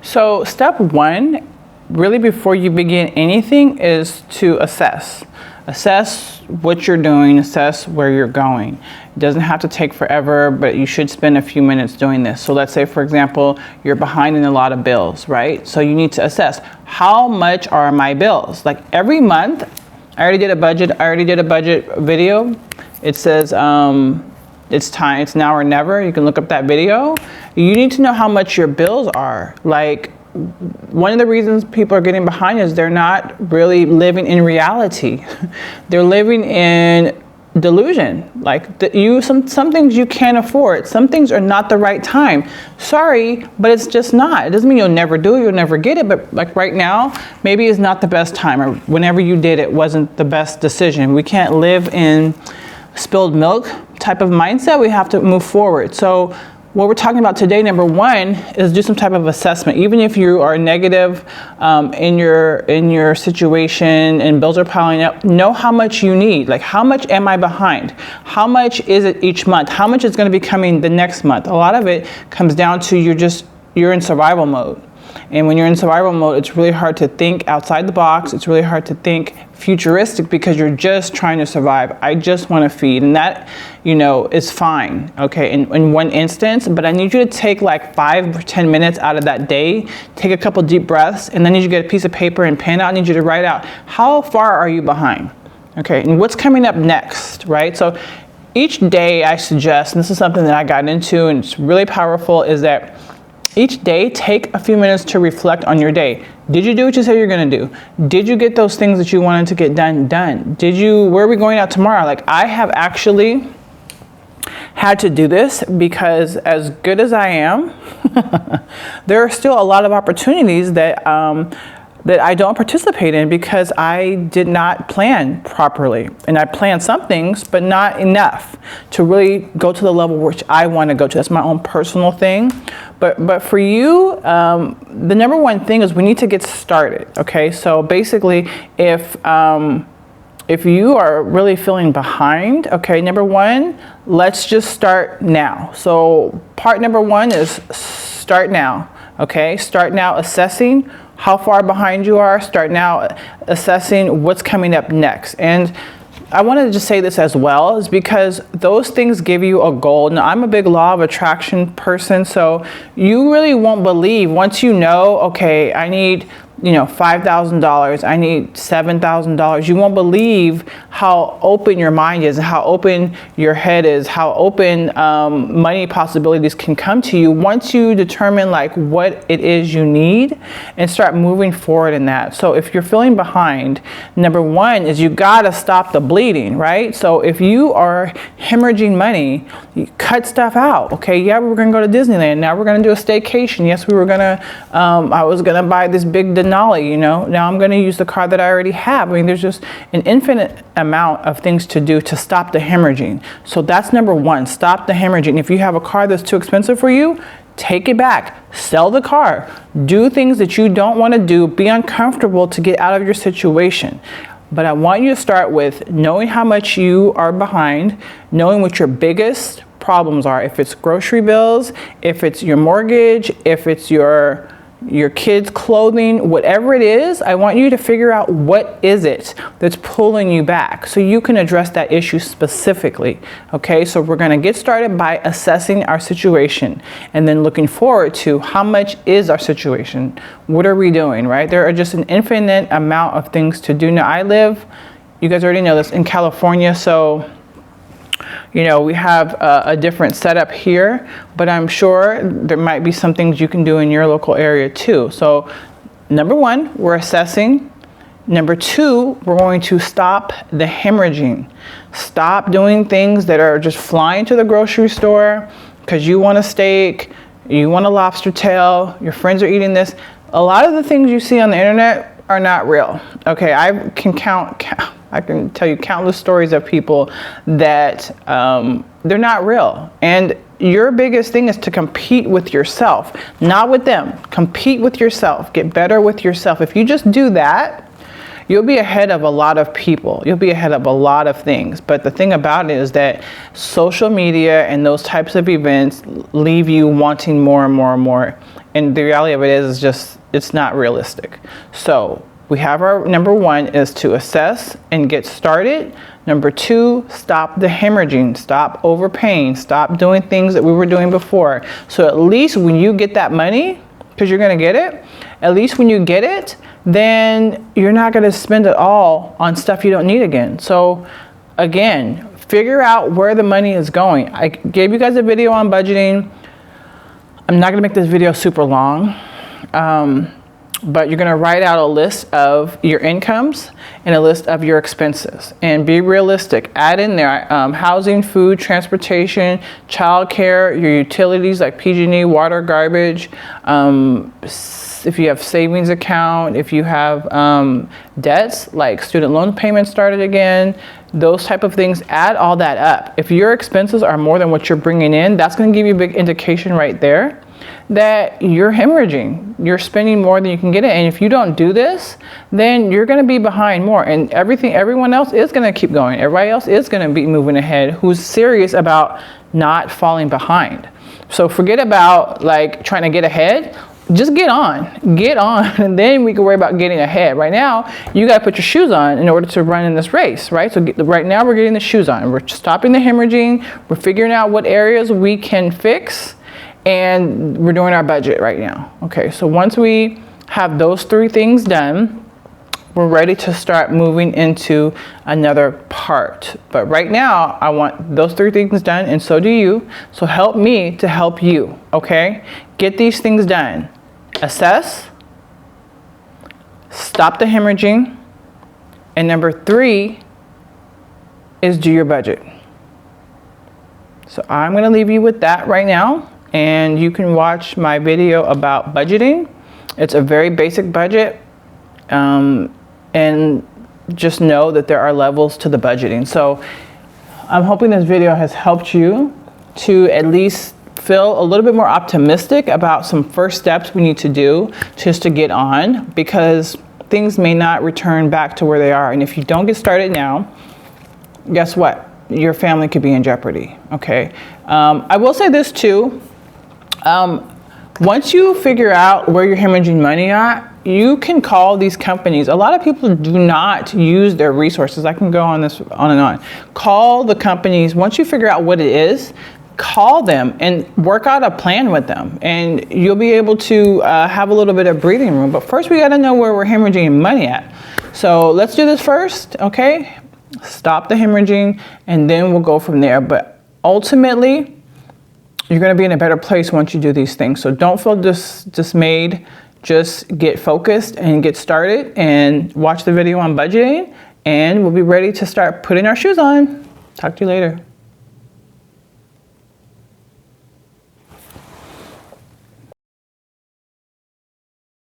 So step one, really before you begin anything, is to assess. Assess what you're doing, assess where you're going. It doesn't have to take forever, but you should spend a few minutes doing this. So let's say, for example, you're behind in a lot of bills, right? So you need to assess, how much are my bills? Like every month, I already did a budget video. It says, it's now or never. You can look up that video. You need to know how much your bills are. Like, one of the reasons people are getting behind is they're not really living in reality. They're living in delusion. Like some things you can't afford. Some things are not the right time. Sorry, but it's just not. It doesn't mean you'll never do it, you'll never get it, but like right now, maybe it's not the best time, or whenever you did it wasn't the best decision. We can't live in spilled milk type of mindset. We have to move forward. So what we're talking about today, number one, is do some type of assessment. Even if you are negative in your situation and bills are piling up, know how much you need. Like, how much am I behind? How much is it each month? How much is going to be coming the next month? A lot of it comes down to you're in survival mode. And when you're in survival mode, it's really hard to think outside the box. It's really hard to think futuristic because you're just trying to survive. I just want to feed. And that, is fine, okay, in one instance. But I need you to take like 5 or 10 minutes out of that day, take a couple deep breaths, and then I need you to get a piece of paper and pen out. I need you to write out, how far are you behind? Okay, and what's coming up next, right? So each day I suggest, and this is something that I got into and it's really powerful, is that each day, take a few minutes to reflect on your day. Did you do what you said you're gonna do? Did you get those things that you wanted to get done? Where are we going out tomorrow? Like, I have actually had to do this because as good as I am, there are still a lot of opportunities that I don't participate in because I did not plan properly. And I planned some things, but not enough to really go to the level which I want to go to. That's my own personal thing. But for you, the number one thing is we need to get started, okay? So basically, if you are really feeling behind, okay, number one, let's just start now. So part number one is start now, okay? Start now assessing how far behind you are. Start now assessing what's coming up next. And I wanted to just say this as well, is because those things give you a goal. Now, I'm a big law of attraction person, so you really won't believe once you know, okay, I need $5,000, I need $7,000. You won't believe how open your mind is, how open your head is, how open money possibilities can come to you once you determine like what it is you need and start moving forward in that. So if you're feeling behind, number one is you gotta stop the bleeding, right? So if you are hemorrhaging money, you cut stuff out. Okay, yeah, we were gonna go to Disneyland. Now we're gonna do a staycation. Yes, we were gonna, I was gonna buy this big Denali, now I'm going to use the car that I already have. I mean, there's just an infinite amount of things to do to stop the hemorrhaging. So that's number one, stop the hemorrhaging. If you have a car that's too expensive for you, take it back, sell the car, do things that you don't want to do, be uncomfortable to get out of your situation. But I want you to start with knowing how much you are behind, knowing what your biggest problems are. If it's grocery bills, if it's your mortgage, if it's your kids' clothing, whatever it is, I want you to figure out what is it that's pulling you back so you can address that issue specifically. Okay, so we're going to get started by assessing our situation and then looking forward to how much is our situation? What are we doing, right? There are just an infinite amount of things to do. Now, I live, you guys already know this, in California, so we have a different setup here, but I'm sure there might be some things you can do in your local area too. So number one, we're assessing. Number two, we're going to stop the hemorrhaging. Stop doing things that are just flying to the grocery store because you want a steak, you want a lobster tail, your friends are eating this. A lot of the things you see on the internet are not real. Okay, I can tell you countless stories of people that they're not real. And your biggest thing is to compete with yourself, not with them. Compete with yourself. Get better with yourself. If you just do that, you'll be ahead of a lot of people. You'll be ahead of a lot of things. But the thing about it is that social media and those types of events leave you wanting more and more and more. And the reality of it is just, it's not realistic. So we have our number 1 is to assess and get started. Number 2, stop the hemorrhaging, stop overpaying, stop doing things that we were doing before. So at least when you get that money, because you're going to get it, at least when you get it, then you're not going to spend it all on stuff you don't need again. So again, figure out where the money is going. I gave you guys a video on budgeting. I'm not going to make this video super long, but you're going to write out a list of your incomes and a list of your expenses, and be realistic. Add in there housing, food, transportation, childcare, your utilities like PG&E, water, garbage, if you have savings account, if you have debts like student loan payments started again, those type of things, add all that up. If your expenses are more than what you're bringing in, that's going to give you a big indication right there that you're hemorrhaging. You're spending more than you can get in. And if you don't do this, then you're going to be behind more. And everyone else is going to keep going. Everybody else is going to be moving ahead who's serious about not falling behind. So forget about like trying to get ahead. Just get on, and then we can worry about getting ahead. Right now, you got to put your shoes on in order to run in this race, right? So right now we're getting the shoes on. We're stopping the hemorrhaging. We're figuring out what areas we can fix, and we're doing our budget right now. Okay, so once we have those 3 things done, we're ready to start moving into another part. But right now, I want those 3 things done, and so do you. So help me to help you, okay? Get these things done. Assess, stop the hemorrhaging, and number 3 is do your budget. So I'm going to leave you with that right now, and you can watch my video about budgeting. It's a very basic budget, and just know that there are levels to the budgeting. So I'm hoping this video has helped you to at least feel a little bit more optimistic about some first steps we need to do just to get on, because things may not return back to where they are. And if you don't get started now, guess what? Your family could be in jeopardy, okay? I will say this too. Once you figure out where you're hemorrhaging money at, you can call these companies. A lot of people do not use their resources. I can go on this on and on. Call the companies. Once you figure out what it is, call them and work out a plan with them, and you'll be able to have a little bit of breathing room. But first we got to know where we're hemorrhaging money at. So let's do this first, okay? Stop the hemorrhaging, and then we'll go from there. But ultimately, you're going to be in a better place once you do these things. So don't feel dismayed. Just get focused and get started, and watch the video on budgeting, and we'll be ready to start putting our shoes on. Talk to you later.